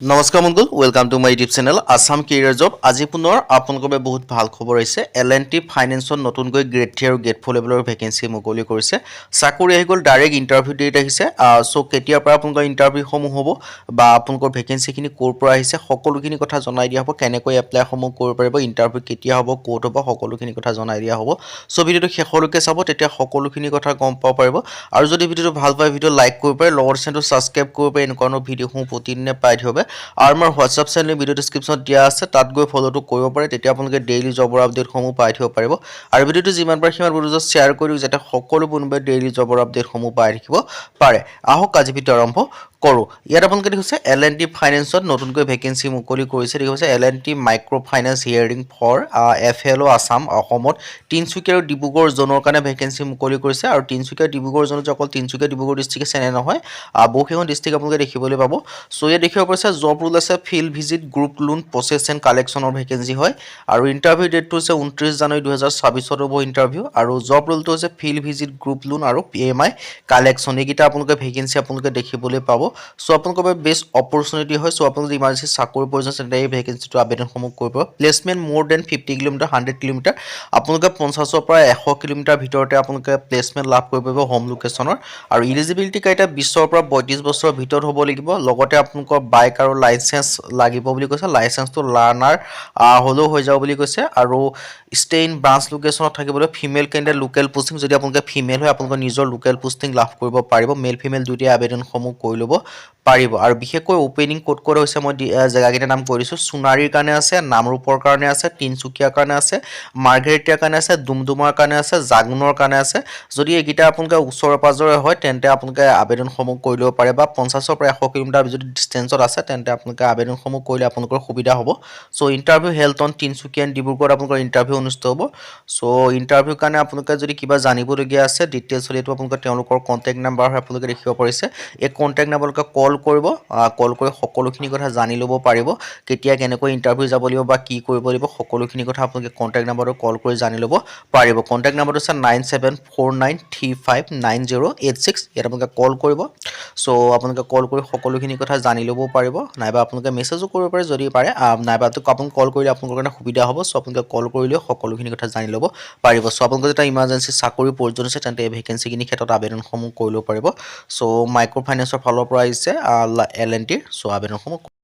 নমস্কাৰ বন্ধু welcome to my YouTube channel Assam career job আজি পুনৰ আপোনালোকৰ বাবে বহুত ভাল খবৰ আহিছে এল&টি ফাইনেন্সত নতুনকৈ গ্ৰেড 3 আৰু গ্ৰেড 4 লেভেলৰ ভেকেন্সি মুকলি কৰিছে চাকৰি আহি গ'ল ডাইৰেক্ট ইণ্টাৰভিউ ডেট আহিছে সো কেতিয়াৰ পৰা আপোনালোকৰ ইণ্টাৰভিউসমূহ হ'ব বা আপোনালোকৰ ভেকেন্সিখিনি ক'ৰ পৰা আহিছে সকলোখিনি কথা জনাই দিয়া হ'ব কেনেকৈ এপ্লাইসমূহ কৰিব পাৰিব ইণ্টাৰভিউ কেতিয়া হ'ব ক'ত হ'ব সকলোখিনি কথা জনাই দিয়া হ'ব সো ভিডিঅ'টো শেষলৈকে চাব তেতিয়া সকলোখিনি কথা গম পাব পাৰিব আৰু যদি ভিডিঅ'টো ভাল পায় ভিডিঅ' লাইক কৰিব পাৰে লগৰ চেনেলটো ছাবস্ক্ৰাইব কৰিব পাৰে এনেকুৱা ভিডিঅ'সমূহ প্ৰতিদিনে পাই থাকিব আৰু আমাৰ হোৱাটছআপ চেনেল ভিডিঅ' ডেছক্ৰিপশ্যনত দিয়া আছে তাত গৈ ফলোটো কৰিব পাৰে তেতিয়া আপোনালোকে ডেইলি জবৰ আপডেটসমূহ পাই থাকিব পাৰিব আৰু ভিডিঅ'টো যিমান পাৰে সিমান বন্ধুক শ্বেয়াৰ কৰি দিওক যাতে সকলো বন্ধুৱে ডেইলি জবৰ আপডেটসমূহ পাই থাকিব পাৰে আহক আজি ভিডিঅ' আৰম্ভ কৰোঁ ইয়াত আপোনালোকে দেখিছে এল&টি ফাইনেন্সত নতুনকৈ ভেকেন্সি মুকলি কৰিছে দেখিছে L and T micro' finance hiring for FLO Assam অসমত তিনচুকীয়া আৰু ডিব্ৰুগড় জোনৰ কাৰণে ভেকেন্সি মুকলি কৰিছে আৰু তিনচুকীয়া ডিব্ৰুগড় জোনত অকল তিনচুকীয়া ডিব্ৰুগড় ডিষ্ট্ৰিক্ট আছে নে নহয় বহুকেইখন ডিষ্ট্ৰিক্ট আপোনালোকে দেখিবলৈ পাব সো ইয়াত দেখিব পাৰিছে জব ৰুল আছে field visit group loan process and কালেকশ্যনৰ ভেকেন্সি হয় আৰু ইণ্টাৰভিউ ডেটটো হৈছে 29 জানুৱাৰী 2024 হ'ব ইণ্টাৰভিউ আৰু জব ৰুলটো হৈছে ফিল্ড ভিজিট গ্ৰুপ লোন আৰু PMI কালেকশ্যন এইকেইটা আপোনালোকে ভেকেন্সি আপোনালোকে দেখিবলৈ পাব সো আপোনালোকৰ বাবে বেষ্ট অপৰচুনিটি হয় সো আপোনালোকে ইমাৰ্জেঞ্চি চাকৰি প্ৰয়োজন আছে এই ভেকেন্সিটো আবেদনসমূহ কৰিব প্লেচমেণ্ট মোৰ দেন 50 কিলোমিটাৰ 100 কিলোমিটাৰ আপোনালোকে 50ৰ পৰা 100 কিলোমিটাৰ ভিতৰতে আপোনালোকে প্লেচমেণ্ট লাভ কৰিব পাৰিব হোম লোকেশ্যনৰ আৰু ইলিজিবিলিটি ক্ৰাইটেৰিয়া 20ৰ পৰা 32 বছৰৰ ভিতৰত হ'ব লাগিব লগতে আপোনালোকৰ বাইক আৰু লাইসেন্স লাগিব বুলি কৈছে লাইসেন্সটো লাৰ্নাৰ হলেও হৈ যাব বুলি কৈছে আৰু ষ্টে ইন ব্ৰাঞ্চ লোকেশ্যনত থাকিবলৈ ফিমেল কেণ্ডিডেট লোকেল পোষ্টিং যদি আপোনালোকে ফিমেল হয় আপোনালোকৰ নিজৰ লোকেল পোষ্টিং লাভ কৰিব পাৰিব মেল ফিমেল দুয়োটাই আবেদনসমূহ কৰি ল'ব পাৰিব আৰু বিশেষকৈ ওপেনিং ক'ত ক'ত হৈছে মই জেগাকেইটাৰ নাম কৈ দিছোঁ সোণাৰীৰ কাৰণে আছে নামৰূপৰ কাৰণে আছে তিনচুকীয়াৰ কাৰণে আছে মাৰ্ঘেৰিটিয়াৰ কাৰণে আছে ডুমডুমাৰ কাৰণে আছে জাগোনৰ কাৰণে আছে যদি এইকেইটা আপোনালোকে ওচৰে পাজৰে হয় তেন্তে আপোনালোকে আবেদনসমূহ কৰি ল'ব পাৰে বা 50ৰ পৰা 100 কিলোমিটাৰ যদি ডিষ্টেঞ্চত আছে তেন্তে আপোনালোকে আবেদনসমূহ কৰিলে আপোনালোকৰ সুবিধা হ'ব so interview held on Tinsukia and ডিব্ৰুগড়ত আপোনালোকৰ ইণ্টাৰভিউ অনুষ্ঠিত হ'ব সো ইণ্টাৰভিউৰ কাৰণে আপোনালোকে যদি কিবা জানিবলগীয়া আছে ডিটেইলছ এইটো আপোনালোকে তেওঁলোকৰ কণ্টেক্ট নাম্বাৰ হয় আপোনালোকে দেখিব পাৰিছে এই কণ্টেক্ট নাম্বাৰলৈকে কল কৰিব কল কৰি সকলোখিনি কথা জানি ল'ব পাৰিব কেতিয়া কেনেকৈ ইণ্টাৰভিউ যাব লাগিব বা কি কৰিব লাগিব সকলোখিনি কথা আপোনালোকে কণ্টেক্ট নাম্বাৰটো কল কৰি জানি ল'ব পাৰিব কণ্টেক্ট নাম্বাৰটো হৈছে 9749359086 ইয়াত আপোনালোকে কল কৰিব সো আপোনালোকে কল কৰি সকলোখিনি কথা জানি ল'ব পাৰিব নাইবা আপোনালোকে মেছেজো কৰিব পাৰে যদি পাৰে নাইবা আপোনালোকে কল কৰিলে আপোনালোকৰ কাৰণে সুবিধা হ'ব সো আপোনালোকে কল কৰিলেও সকলোখিনি কথা জানি ল'ব পাৰিব সো আপোনালোকৰ যেতিয়া ইমাৰ্জেঞ্চি চাকৰি প্ৰয়োজন আছে তেন্তে এই ভেকেন্সিখিনি ক্ষেত্ৰত আবেদনসমূহ কৰি ল'ব পাৰিব সো মাইক্ৰ' ফাইনেন্সৰ ফালৰ পৰা আহিছে এল&টিৰ সো আবেদনসমূহ